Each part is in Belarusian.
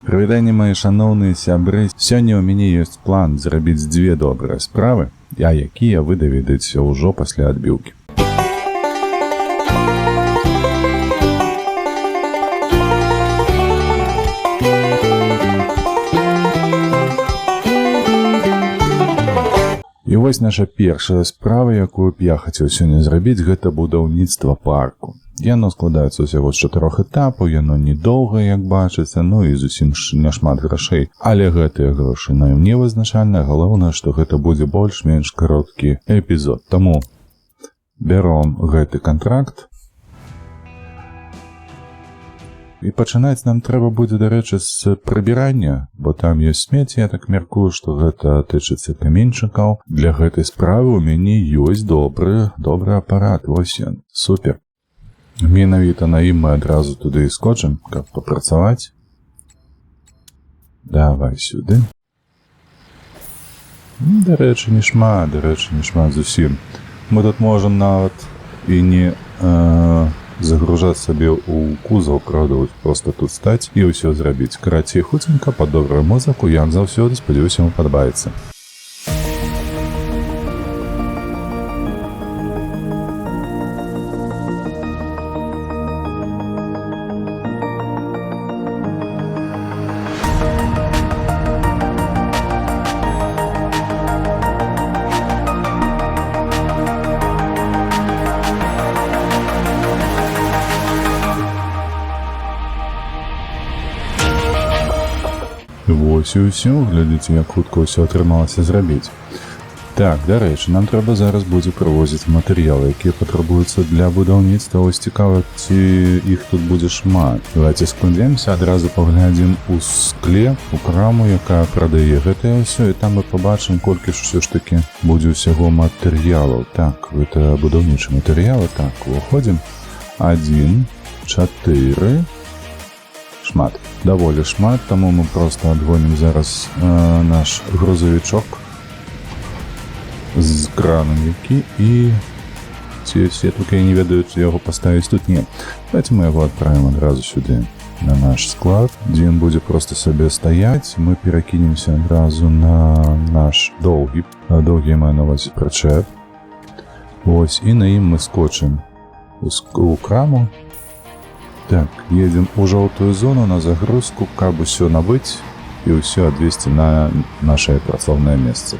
Прывітанне, мои шаноўныя сябры. Сёння ў мяне ёсць план зрабіць дзве добрыя справы, а якія вы даведаеце ўжо пасля адбіўкі. І вось наша першая справа, якую б я хацеў сёння зрабіць, гэта будаўніцтва парку. Яно складаецца ўсяго з 4 этапаў, яно недоўга, як бачыцца, ну і зусім няшмат грошай. Але гэтыя грошы нам не вызначальныя, галоўнае, што гэта будзе больш-менш кароткі эпізод. Таму бяром гэты кантракт. І пачынаць нам трэба будзе, дарэчы, з прыбірання, бо там ёсць смецце, я так мяркую, што гэта тычыцца каменьчыкаў. Для гэтай справы ў мяне ёсць добры апарат. Вось ён. Супер. Менавіта на ім мы адразу туды і скочым, каб папрацаваць. Давай сюды. Дарэчы, не шмат зусім. Мы тут можам нават і не загружаць сабе ў кузаў, правда, проста тут стаць і ўсё зрабіць. Карацей, хуценька, пад добрую музыку, як заўсёды, спадзяюся, вам падабаецца. Вось і ўсё, глядзіце, як хутка ўсё атрымалася зрабіць. Так, дарэчы, нам трэба зараз будзе прывозіць матэрыялы, якія патрабуюцца для будаўніцтва. Ось цікава, ці іх тут будзе шмат. Давайте складземся, адразу паглядзім у скле, у краму, якая прадае гэтае ўсё, і там мы пабачым, колькі ж усё ж такі будзе ўсяго матэрыялаў. Так, гэта будаўнічыя матэрыялы. Так, уходзім. 1, 4... Шмат. Даволі шмат, таму мы проста адгонім зараз наш грузавічок з краном які і ці все тут я не ведаю, ці яго паставіць тут. Не. Давайте мы яго адправім адразу сюды на наш склад, дзе ён будзе проста сабе стаяць. Мы перакінемся адразу на наш доўгі маю на ўвазе прычэп. Вось, і на ім мы скочым у краму. Так, едем у жоўтую зону на загрузку, каб усё набыць і ўсё адвезці на нашае працоўнае месца.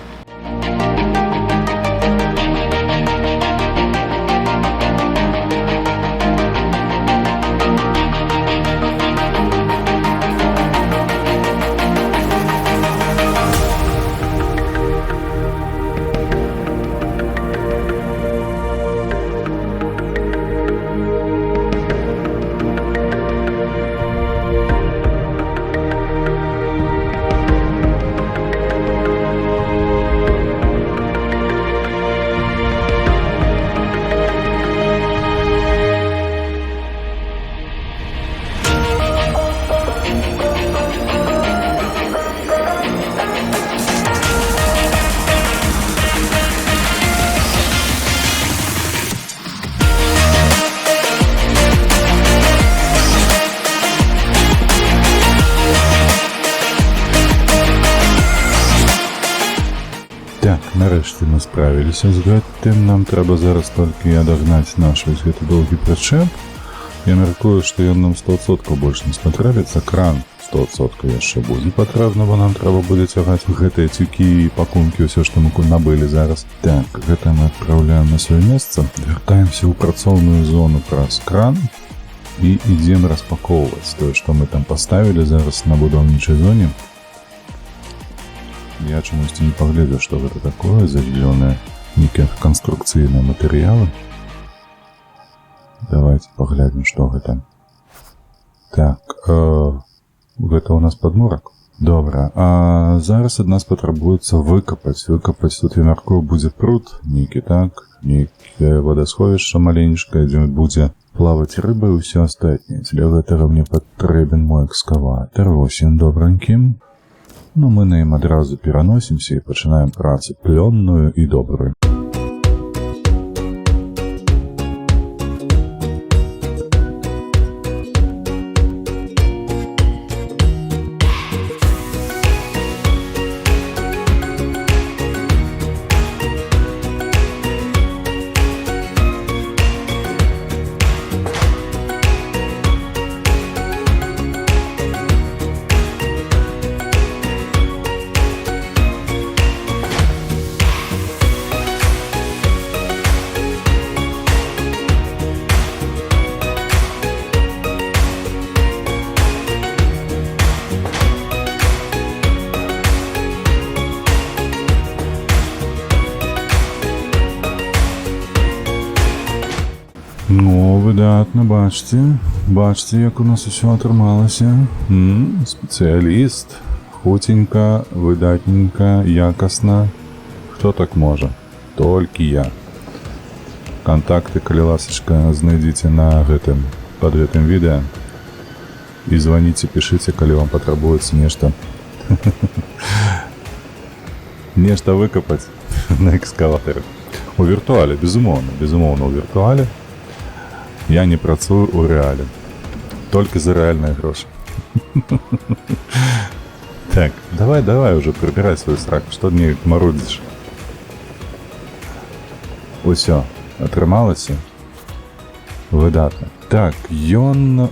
Так, нарэшце мы справіліся з гэтым. Нам трэба зараз толькі адагнаць наш вось гэты доўгі прычэп. Я мяркую, што ён нам 100% больш не спатрэбіцца. Кран 100% яшчэ будзе патрэбна, бо нам трэба будзе цягаць гэтыя цюкі і пакункі, ўсё, што мы набылі зараз. Так, гэта мы адпраўляем на сваё месца. Вяртаемся ў працоўную зону праз кран і ідзем распакоўваць тое, што мы там паставілі зараз на будаўнічай зоне. Я чамусьці не паглядзеў, што гэта такое за зелёныя нейкія канструкцыйныя матэрыялы. Давайте паглядзім, што гэта. Так, гэта у нас падмурак. Добра, а зараз ад нас патрабуецца выкапаць. Тут, я мяркую, будзе пруд нейкі, так? Нейкае вадасховішча маленечкае, дзе будзе плаваць рыба і ўсё астатняе. Для гэтага мне патрэбен мой экскаватар. Вось ён добранькім. Ну, мы на ім адразу пераносімся і пачынаем працу плённую і добрую. Ну, выдатна, бачце, як у нас усё атрымалася. Спецыяліст, хуценька, выдатненька, якасна. Хто так можа? Толькі я. Кантакты, калі ласачка, знайдзіце на гэтым, пад гэтым відэа. І званіце, пішыце, калі вам патрабуецца нешта. Нешта выкапаць на экскаватары. У віртуале, безумоўна, у віртуале. Я не працую у рэале. Толькі за рэальныя грошы. Так, давай уже прыбірай сваю сраку, што неяк марудзіш. Усё, атрымалася? Выдатна. Так, ён...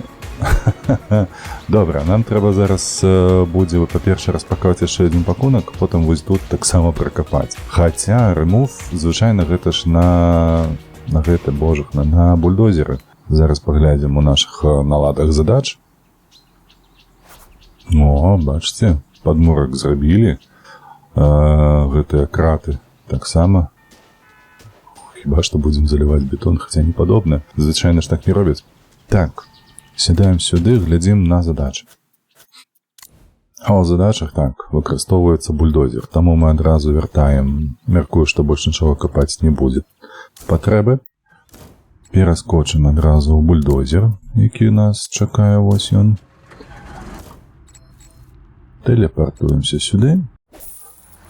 Добра, нам трэба зараз будзе, па-перше, распакаваць яшчэ адзін пакунак, потым вось тут таксама пракапаць. Хаця, ремув, звычайна, гэта ж на гэта, божах, на бульдозеры. Зараз паглядзім у нашых наладах задач. О, бачце, падмурак зрабілі. Гэтыя краты таксама. Хіба што будзем заліваць бетон, хаця не падобна. Звычайна ж так не робяць. Так, сядаем сюды, глядзім на задачы. А ў задачах так, выкарыстоўваецца бульдозер, таму мы адразу вяртаем. Мяркую, што больш нічога капаць не будзе патрэбы. Пераскочым адразу ў бульдозер, які нас чакае, вось ён. Тэлепартуемся сюды.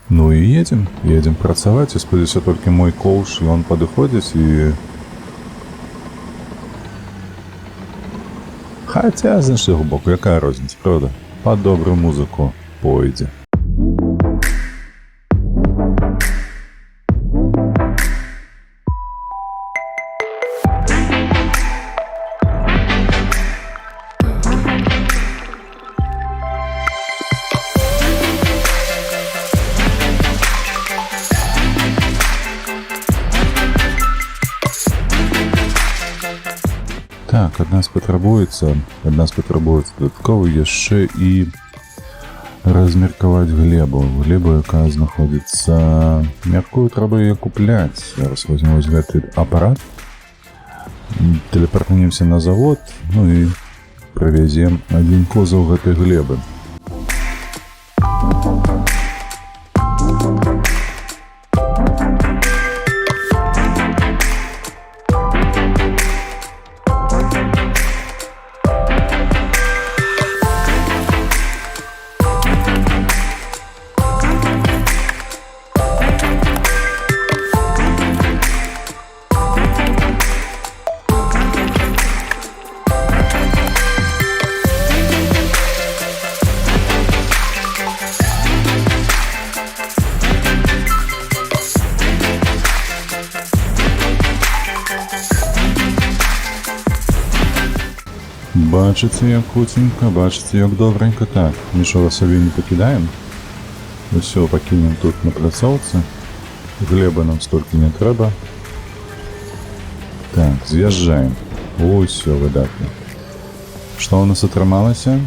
Ну і едзем працаваць. І спадзяюся, толькі мой коўш, ён падыходзіць і... Хаця, з іншага боку, якая розніца, правда? Пад добрую музыку пойдзе. Так, ад нас патрабуецца дадаткова яшчэ і размеркаваць глебу. Глеба, якая знаходзіцца... Мяркую, трэба яе купляць. Зараз возьму вось гэты апарат. Тэлепартнемся на завод, ну і прывязем адзін кузаў гэтай глебы. Бачыце, як хуценька, бачыце, як добренька. Так, нічога сабе не пакідаем. Усё пакінем тут на пляцоўцы. Глеба нам столькі не трэба. Так, з'язджаем. Усё выдатна. Што ў нас атрымалася?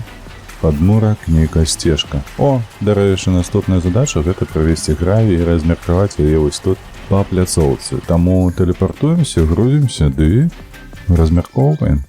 Падмурак, нейкая сцежка. О, дарэчы, наступная задача гэта правесці гравій і размеркаваць яе вось тут па пляцоўцы. Таму тэлепартуемся, грузімся ды размяркоўваем.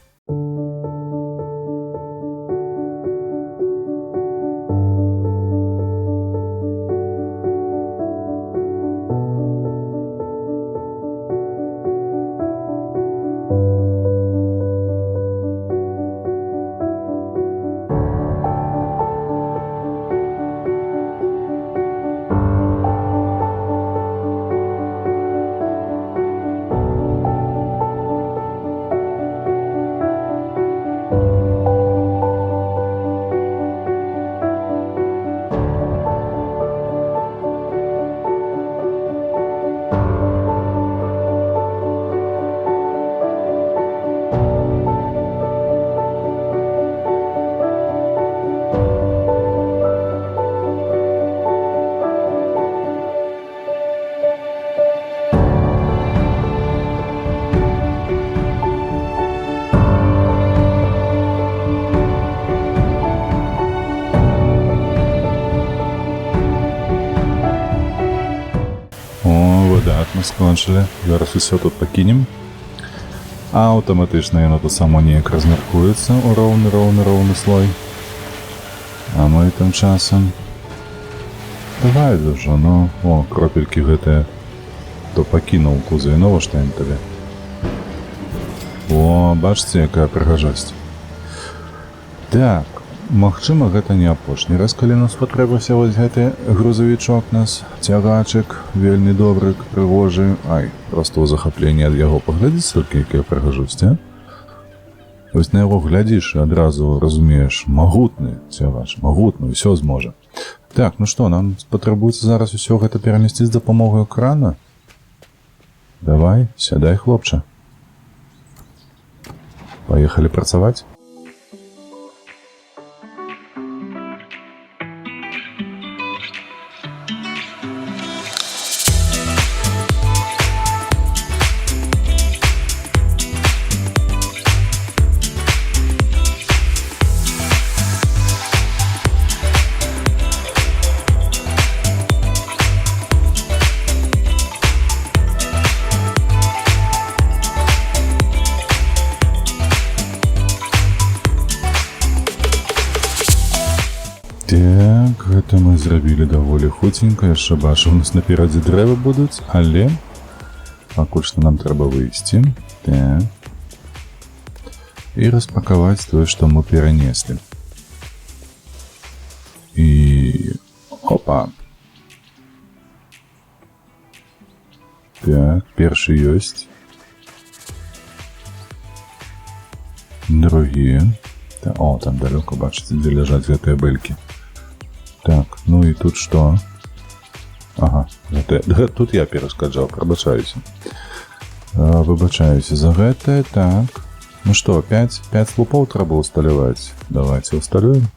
Выдатна, скончылі. Зараз усё тут пакінем. А аўтаматычна яно то само неяк размяркуецца ў роўны слой. А мы тым часам... Давай ўжо, ну, о, кропелькі гэтыя то пакінуў кузы, ну, што ім табе. О, бачце, якая прыгажосць. Так, магчыма, гэта не апошні раз, калі нас патрэбася вось гэты грузавічок нас, цягачык, вельмі добры, прыгожы. Ай, проста ў захапленні ад яго паглядзіць толькі, якая прыгажосць, а? Вось на яго глядзіш і адразу разумееш, магутны цягач, магутны, ўсё зможа. Так, ну што, нам патрабуецца зараз усё гэта перанесці з дапамогай крана? Давай, сядай, хлопча. Паехалі працаваць? Так, гэта мы зрабілі даволі хуценька, яшчэ бачу, у нас наперадзе дрэвы будуць, але пакуль што нам трэба выйсці. Так. І распакаваць тое, што мы перанеслі. І... Опа! Так, першы ёсць. Другі. О, там далёка, бачыце, дзе ляжаць гэтыя бэлькі. Так, ну і тут што? Ага, тут я перашкаджаў, прабачаюся. Выбачаюся за гэтае, так. Ну што, 5 слупоў трэба ўсталяваць. Давайце ўсталюем.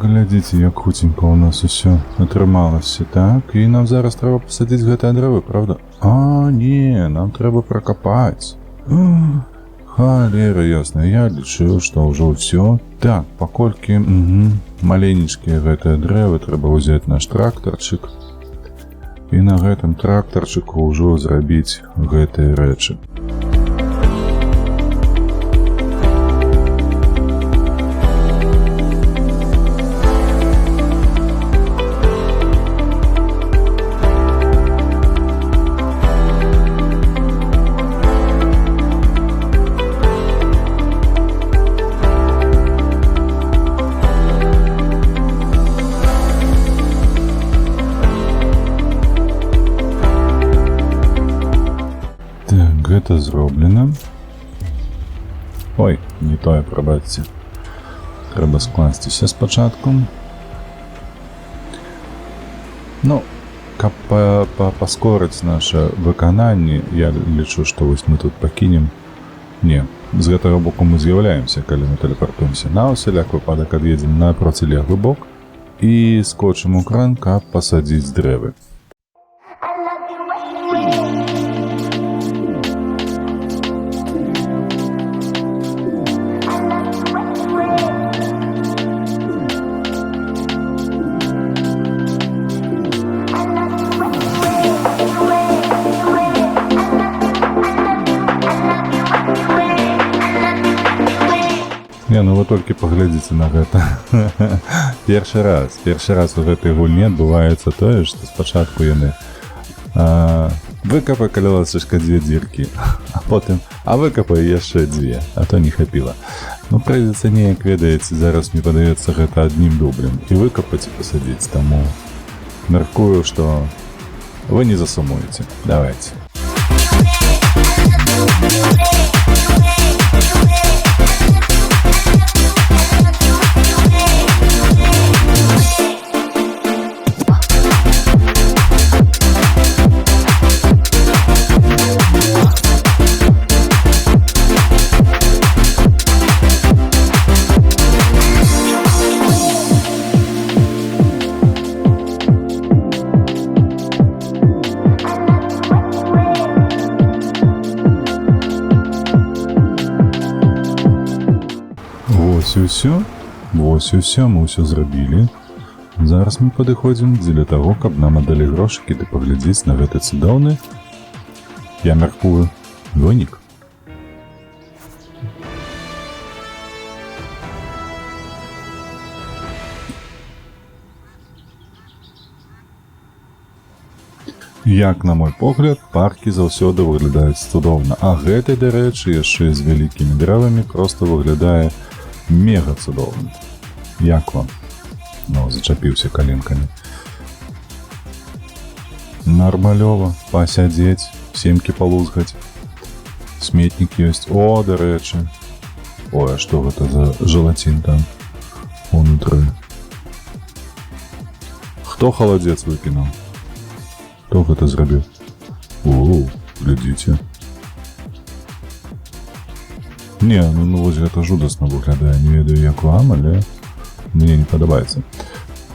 Глядзіце, як хуценька у нас усё атрымалася, так? І нам зараз трэба пасадзіць гэтыя дрэвы, правда? А, не, нам трэба пракапаць. Халера, ясна, я лічыў, што ўжо ўсё. Так, паколькі, маленечкія гэтыя дрэвы, трэба ўзяць наш трактарчык. І на гэтым трактарчыку ўжо зрабіць гэтыя рэчы. Гэта зроблена. Ой, не тое, прабачце. Трэба скласціся спачатку. Ну, каб паскорыць наше выкананне, я лічу, што вось мы тут пакінем. Не, з гэтага боку мы з'яўляемся, калі мы тэлепартуемся. На ўсяляк выпадак ад'едзем на процілеглы бок і скочым у кран, каб пасадзіць дрэвы. Не, ну вы толькі паглядзіце на гэта. Першы раз у гэтай гульні адбываецца тое, што спачатку яны выкапай каля ласачка 2 дзіркі, а потым выкапай яшчэ 2, а то не хапіла. Ну, прыйдзецца неяк, ведаеце, зараз мне падаецца гэта адным дублем і выкапаць і пасадзіць, таму Мяркую, што вы не засумуеце. Давайте. Вось і ўсё, мы ўсё зрабілі. Зараз мы падыходзім дзеля таго, каб нам аддалі грошыкі ды паглядзець на гэты цудоўны, я мяркую, вынік. Як на мой погляд, паркі заўсёды выглядаюць цудоўна, а гэты, дарэчы, яшчэ з вялікімі дрэвамі проста выглядае мега цудоўна. Як вам? Ну, зачапіўся каленкамі. Нармалёва, пасядзець, семкі палузгаць. Сметнік ёсць. О, дарэчы. Ой, а што гэта за желацін там унутры? Хто халадзец выкінуў? Хто гэта зрабіў? О, глядзіце. Не, ну вось гэта жудасна выглядае. Не ведаю, як вам, але мне не падабаецца.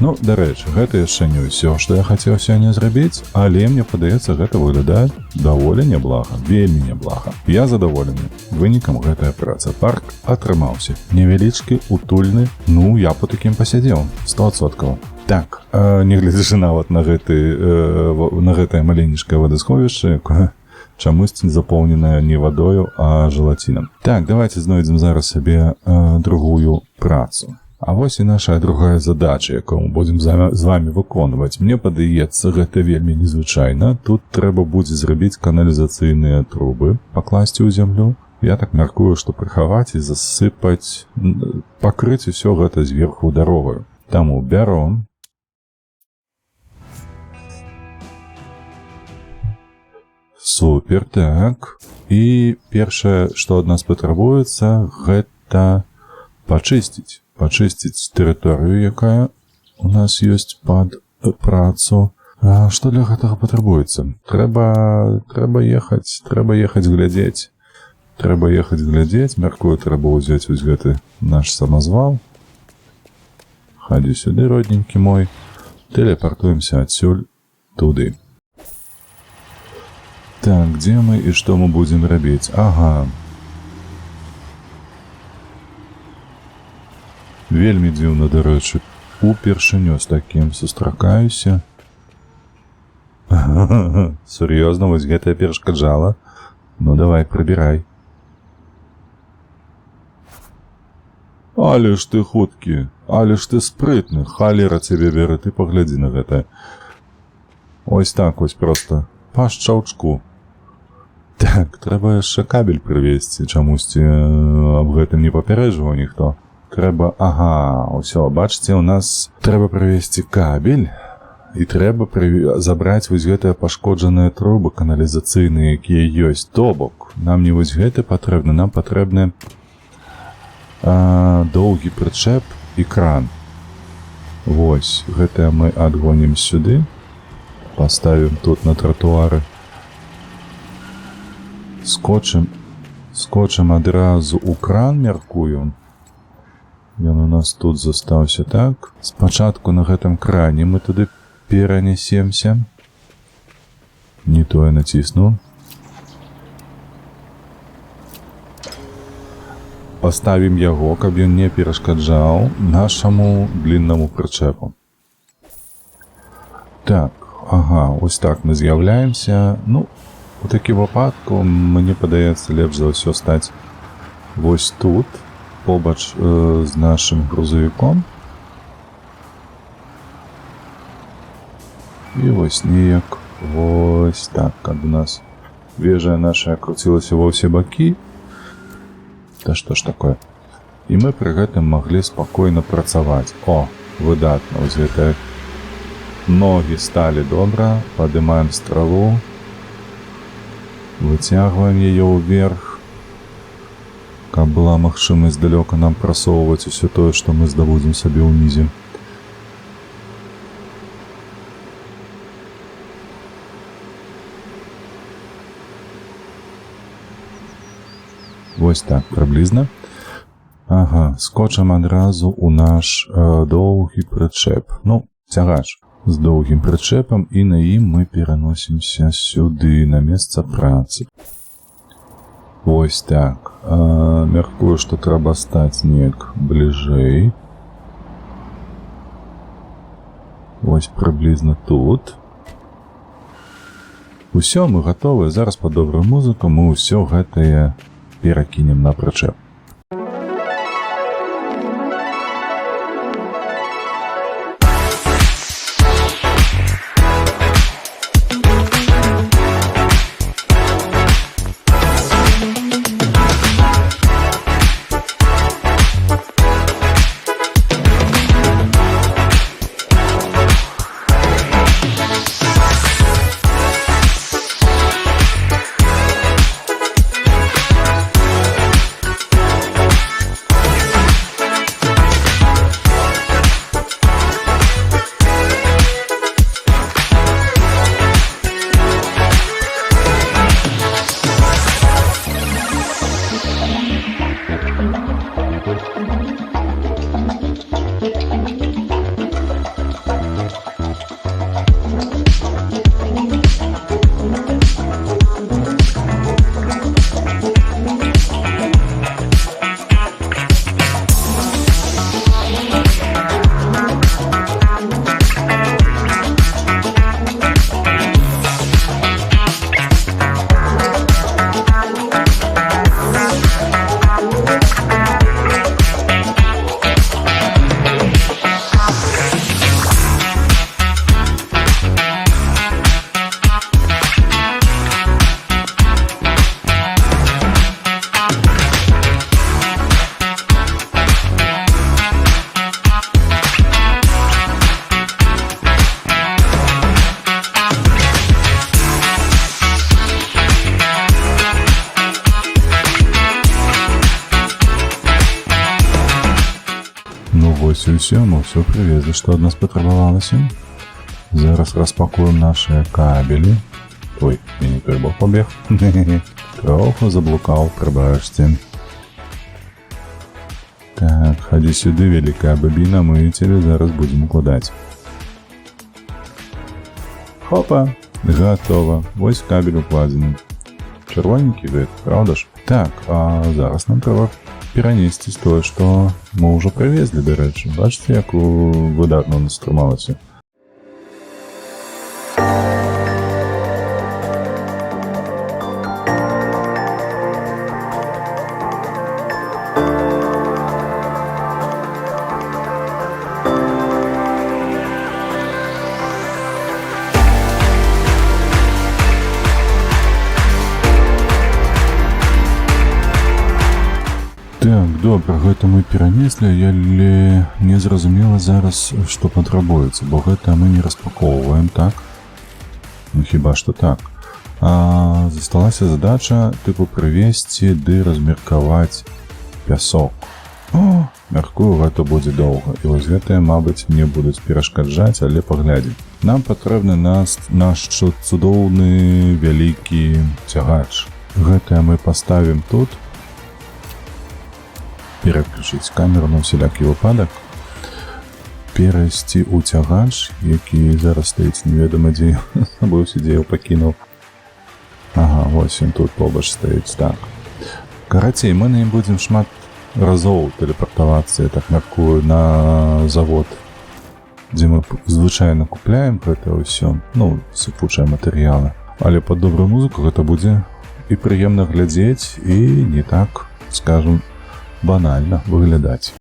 Ну, дарэчы, гэта яшчэ не ўсё, што я хацеў сёння зрабіць, але мне падаецца, гэта выглядае даволі няблага, вельмі няблага. Я задаволены вынікам гэтая праца. Парк атрымаўся невялічкі, утульны, ну, я по такім пасядзеў, 100%. Так, нягледзячы нават на гэтае маленечкае вадасховішча, якое чамусьці запоўненае не вадою, а желацінам. Так, давайте знойдзем зараз сабе другую працу. А вось і наша другая задача, якую мы будзем з вами выконваць. Мне падаецца, гэта вельмі незвычайна. Тут трэба будзе зрабіць каналізацыйныя трубы, пакласці ў зямлю. Я так мяркую, што прыхаваць і засыпаць, пакрыць усё гэта зверху дарогаю. Таму бяром. Супер, так. І першае, што ад нас патрабуецца, гэта пачысціць тэрыторыю, якая у нас ёсць пад працу. А што для гэтага патрабуецца? Трэба ехаць глядзець. Мяркую, трэба ўзяць вось гэты наш самазвал. Хадзі сюды, родненькі мой. Тэлепартуемся адсюль туды. Так, дзе мы і што мы будзем рабіць? Ага. Вельмі дзіўна, дарэчы, упершыню з такім сустракаюся. Сур'ёзна, вось гэтае перашкаджала. Ну, давай, прыбірай. Але ж ты хуткі, але ж ты спрытны, халера цябе бяры, ты паглядзі на гэта. Ось так вось проста, па шчаўчку. Так, трэба яшчэ кабель прывезці, чамусьці аб гэтым не папярэджваў ніхто. Трэба, ага, ўсё, бачыце, у нас трэба прывезці кабель і трэба забраць вось гэтыя пашкоджаныя трубы каналізацыйныя, якія ёсць. То бок, нам не вось гэты патрэбны, нам патрэбны доўгі прычэп і кран. Вось, гэтае мы адгонім сюды, паставім тут на тратуары. Скочым адразу ў кран, мяркую. Ён у нас тут застаўся, так. Спачатку на гэтым кране мы туды перанясемся. Не тое націснуў. Паставім яго, каб ён не перашкаджаў нашаму дліннаму прычэпу. Так, ага, ось так мы з'яўляемся. Ну, у такім выпадку, мне падаецца, лепш за ўсё стаць вось тут, побач з нашым грузавіком. І вось неяк, вось так, каб у нас вежа наша круцілася ва ўсе бакі. Та што ж такое? І мы пры гэтым маглі спакойна працаваць. О, выдатна, вось гэтая Ноги стали добра, поднимаем страву, вытягиваем ее вверх, каб была магчымасць далёка нам прасоўваць усё тое, што мы здабудзем сабе ўнізе. Вось так прыблізна. Ага, скочым адразу ў наш доўгі прычэп. Ну, цягач з доўгім прычэпам, і на ім мы пераносімся сюды, на месца працы. Вось так. Мяркую, што трэба стаць неяк бліжэй. Вось прыблізна тут. Усё, мы гатовы. Зараз пад добрую музыку мы ўсё гэтае перакінем на прычэп. Вось і ўсё, мы ўсё прывезлі, што ад нас патрабавалася. Зараз распакуем нашыя кабелі. Ой, я не той бок пабег. Троху заблукаў, прыбачце. Так, хадзі сюды, вялікая бабіна, мы цябе зараз будзем укладаць. Хопа, гатова. Вось кабель укладзены. Чырвоненькі від, правда ж? Так, а зараз нам трэба перанесці тое, што мы ўжо прывезлі, дарэчы. Бачыце, як выдатна нас трымалася. Так, добра, гэта мы перанеслі, але не зразумела зараз, што патрабуецца, бо гэта мы не распакоўваем, так? Ну, хіба што так. А засталася задача, тыпу, прывезці ды размеркаваць пясок. О, мяркую, гэта будзе доўга. І вось гэтыя, мабыць, не будуць перашкаджаць, але паглядзім. Нам патрэбны наш цудоўны вялікі цягач. Гэтае мы паставім тут. Пераключыць камеру на ўсялякі выпадак, перайсці ў цягач, які зараз стаіць неведама дзе, забыўся, дзе я пакінуў. Ага, вось ён тут побач стаіць, так. Карацей, мы на ім будзем шмат разоў тэлепартавацца, я так мяркую, на завод, дзе мы звычайна купляем гэта ўсё, ну, сыпучыя матэрыялы. Але пад добрую музыку гэта будзе і прыемна глядзець, і не так, скажем, банальна выглядаць.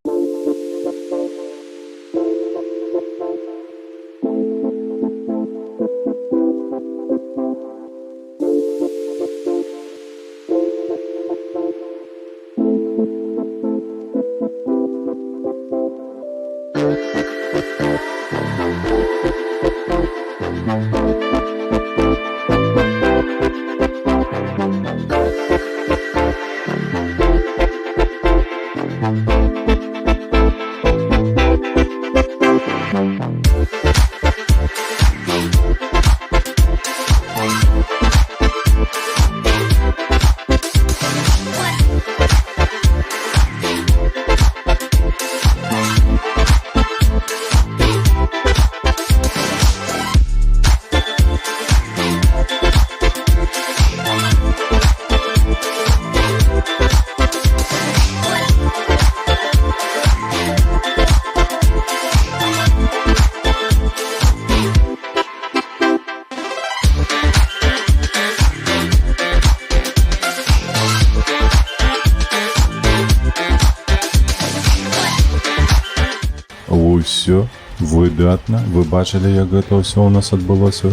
Усё выдатна. Вы бачылі, як гэта ўсё ў нас адбылося?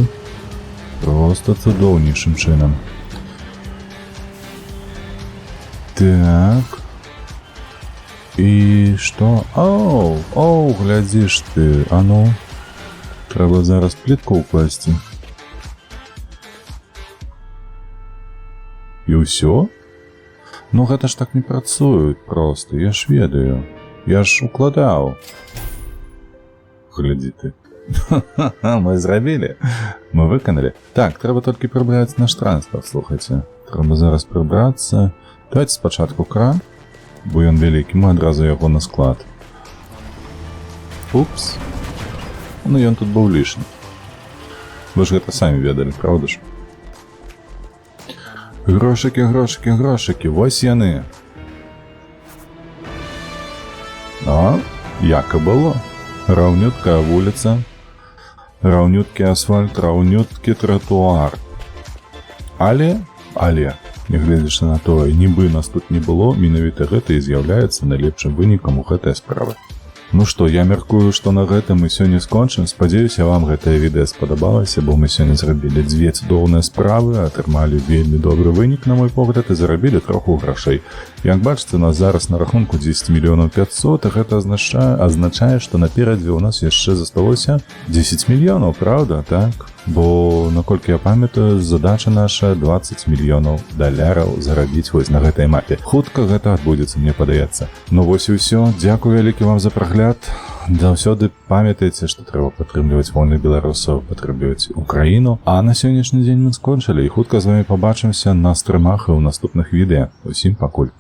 Просто цудоўнейшым чынам. Так. І што? Оу, глядзіш ты. А ну. Трэба зараз плітку ўкласці. І ўсё? Ну гэта ж так не працуюць проста, я ж ведаю. Я ж укладаў. Глядзі ты. Мы зрабілі. Мы выканалі. Так, трэба толькі прыбраць наш транспарт, слухайце. Трэба зараз прыбрацца. Давайте спачатку кран, бо ён вялікі, мы адразу яго на склад. Упс. Ну ён тут быў лішні. Вы ж гэта самі ведалі, правда ж? Грошыкі, грошыкі, грошыкі, вось яны. А, як і было. Раўнюткая вуліца, раўнюткі асфальт, раўнюткі тратуар. Але, нягледзячы на тое, нібы нас тут не было, менавіта гэта і з'яўляецца найлепшым вынікам у гэтай справы. Ну што, я мяркую, што на гэтым мы сёння скончым. Спадзяюся, вам гэтае відэа спадабалася, бо мы сёння зрабілі дзве цудоўныя справы, атрымалі вельмі добры вынік, на мой погляд, і зарабілі троху грошай. Як бачыце, у нас зараз на рахунку 10 500 000, а гэта азначае, што наперадзе ў нас яшчэ засталося 10 мільёнаў, правда, так? Бо, наколькі я памятаю, задача наша 20 мільёнаў даляраў зарабіць вось на гэтай мапе. Хутка гэта адбудзецца, мне падаецца. Ну вось і ўсё. Дзякую вялікі вам за прагляд. Заўсёды памятайце, што трэба падтрымліваць вольных беларусаў, падтрымліваць Украіну. А на сённяшні дзень мы скончылі і хутка з вамі пабачымся на стрымах і ў наступных відэа. Усім пакуль.